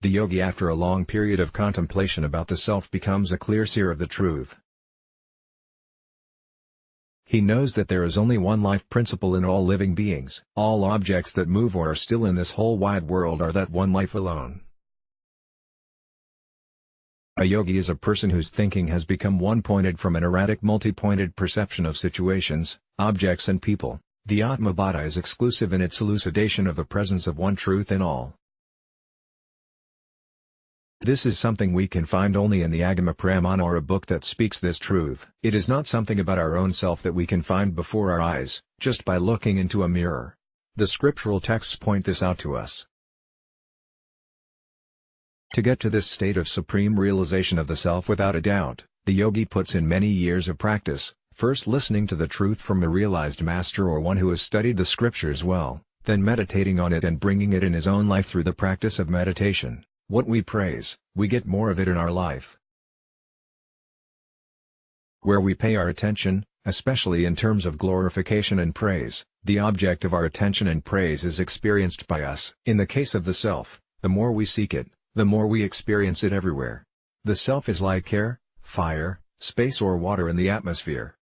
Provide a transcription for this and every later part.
The yogi, after a long period of contemplation about the self, becomes a clear seer of the truth. He knows that there is only one life principle in all living beings. All objects that move or are still in this whole wide world are that one life alone. A yogi is a person whose thinking has become one-pointed from an erratic multi-pointed perception of situations, objects and people. The Atmabhata is exclusive in its elucidation of the presence of one truth in all. This is something we can find only in the Agama Pramana, or a book that speaks this truth. It is not something about our own self that we can find before our eyes, just by looking into a mirror. The scriptural texts point this out to us. To get to this state of supreme realization of the self without a doubt, the yogi puts in many years of practice, first listening to the truth from a realized master or one who has studied the scriptures well, then meditating on it and bringing it in his own life through the practice of meditation. What we praise, we get more of it in our life. Where we pay our attention, especially in terms of glorification and praise, the object of our attention and praise is experienced by us. In the case of the self, the more we seek it, the more we experience it everywhere. The self is like air, fire, space or water in the atmosphere.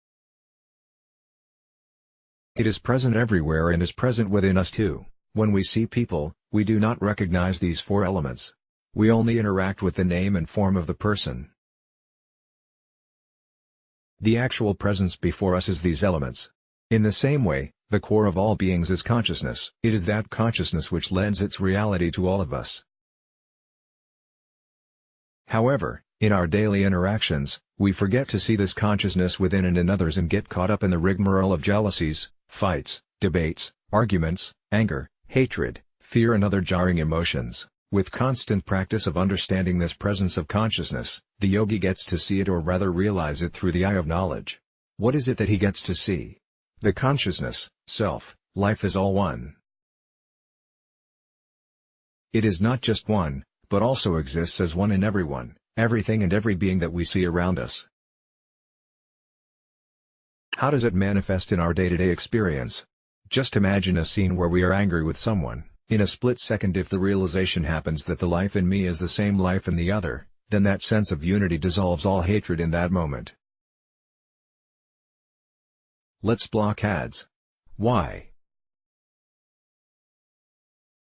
It is present everywhere and is present within us too. When we see people, we do not recognize these four elements. We only interact with the name and form of the person. The actual presence before us is these elements. In the same way, the core of all beings is consciousness. It is that consciousness which lends its reality to all of us. However, in our daily interactions, we forget to see this consciousness within and in others and get caught up in the rigmarole of jealousies, fights, debates, arguments, anger, hatred, fear and other jarring emotions. With constant practice of understanding this presence of consciousness, the yogi gets to see it, or rather realize it, through the eye of knowledge. What is it that he gets to see? The consciousness, self, life is all one. It is not just one, but also exists as one in everyone, everything and every being that we see around us. How does it manifest in our day-to-day experience? Just imagine a scene where we are angry with someone. In a split second, if the realization happens that the life in me is the same life in the other, then that sense of unity dissolves all hatred in that moment. Let's block ads. Why?